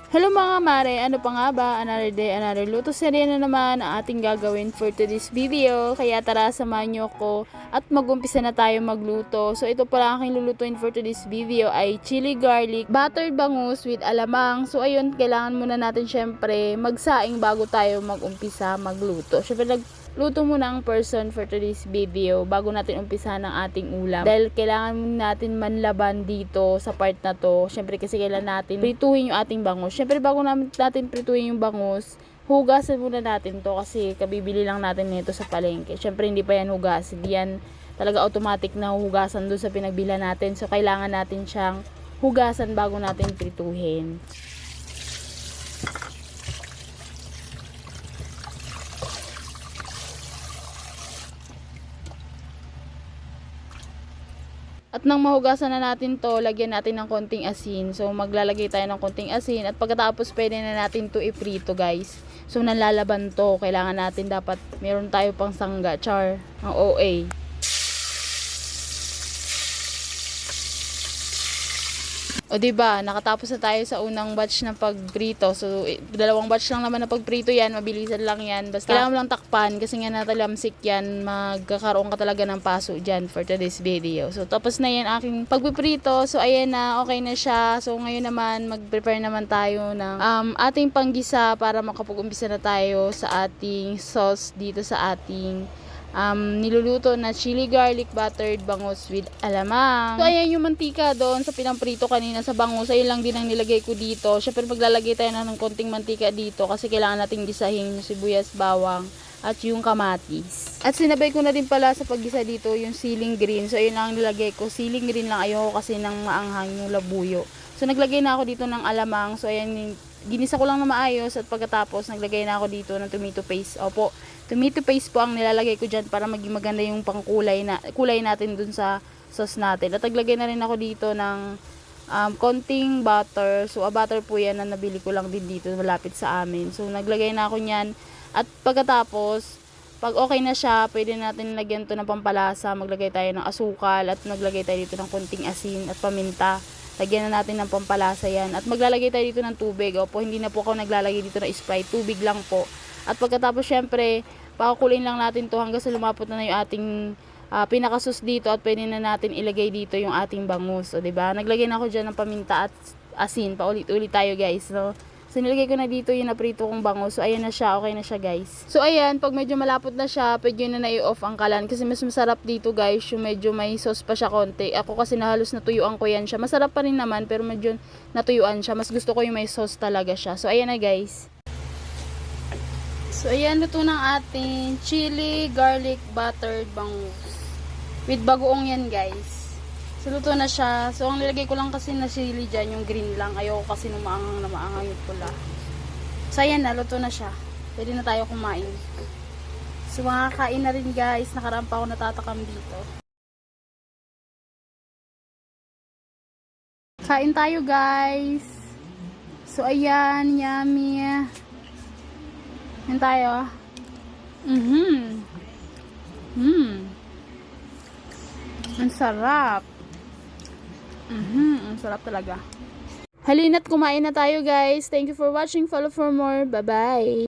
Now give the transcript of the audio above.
Hello mga mare, ano pa nga ba? Another day, another luto serye na naman ang ating gagawin for today's video. Kaya tara, samahan nyo ko at mag-umpisa na tayo magluto. So ito pala aking lulutuin for today's video ay chili garlic, buttered bangus with alamang. So ayun, kailangan muna natin syempre magsaing bago tayo mag-umpisa magluto. Syempre luto muna ang person for today's video bago natin umpisahan ng ating ulam. Dahil kailangan natin manlaban dito sa part na to. Syempre kasi kailangan natin prituhin yung ating bangus. Syempre bago natin prituhin yung bangus, hugasan muna natin to kasi kabibili lang natin nito sa palengke. Syempre hindi pa yan hugasin. Yan talaga automatic na hugasan doon sa pinagbila natin. So kailangan natin siyang hugasan bago natin prituhin. At nang mahugasan na natin to, lagyan natin ng konting asin. So maglalagay tayo ng konting asin at pagkatapos pwede na natin to iprito, guys. So nalalaban to, kailangan natin dapat meron tayo pang sangga, char, ang OA. O diba, nakatapos na tayo sa unang batch ng pagprito. So, dalawang batch lang naman na pagprito yan. Mabilisan lang yan. Basta kailangan mo lang takpan kasi nga natalamsik yan. Magkakaroon ka talaga ng paso dyan for today's video. So, tapos na yan aking pagpiprito. So, ayan na. Okay na siya. So, ngayon naman, mag-prepare naman tayo ng ating panggisa para makapag-umpisa na tayo sa ating sauce dito sa ating niluluto na chili garlic buttered bangus with alamang. So ayan yung mantika doon sa pinamprito kanina sa bangus. Ayun lang din ang nilagay ko dito. Syempre maglalagay tayo ng konting mantika dito kasi kailangan nating gisahin yung sibuyas, bawang at yung kamatis. At sinabay ko na din pala sa paggisa dito yung siling green. So ayun lang ang nilagay ko. Siling green lang, ayoko kasi ng maanghang yung labuyo. So naglagay na ako dito ng alamang. So ayan, ginisa ko lang na maayos at pagkatapos naglagay na ako dito ng tomato paste. Opo, tomato paste po ang nilalagay ko dyan para maging maganda yung kulay natin dun sa sauce natin. At naglagay na rin ako dito ng konting butter. So butter po yan na nabili ko lang din dito malapit sa amin. So naglagay na ako nyan. At pagkatapos, pag okay na siya, pwede natin lagyan to ng pampalasa. Maglagay tayo ng asukal at naglagay tayo dito ng konting asin at paminta. Lagyan na natin ng pampalasa yan. At maglalagay tayo dito ng tubig. Opo, hindi na po ako naglalagay dito ng Sprite. Tubig lang po. At pagkatapos syempre, pakukulin lang natin to hanggang sa lumapot na yung ating pinakasus dito. At pwede na natin ilagay dito yung ating bangus. O diba? Naglagay na ako dyan ng paminta at asin. Paulit-ulit tayo guys. So nilagay ko na dito yung naprito kong bangus. So ayan na siya, okay na siya guys. So ayan, pag medyo malapot na siya, pwede nyo na i-off ang kalan. Kasi mas masarap dito guys, yung medyo may sauce pa siya konti. Ako kasi nahalos natuyuan ko yan siya. Masarap pa rin naman, pero medyo natuyuan siya. Mas gusto ko yung may sauce talaga siya. So ayan na guys. So ayan, luto ng ating chili garlic buttered bangus. With bagoong yan guys. So, luto na siya. So, ang nilagay ko lang kasi na chili dyan, yung green lang. Ayoko kasi nung maangang yung pula. So, ayan na, luto na siya. Pwede na tayo kumain. So, makakain na rin guys. Nakarampa ako natatakam dito. Kain tayo guys. So, ayan, yummy. Yan tayo. Ang sarap. Ang sarap talaga. Halina't kumain na tayo guys. Thank you for watching. Follow for more. Bye-bye.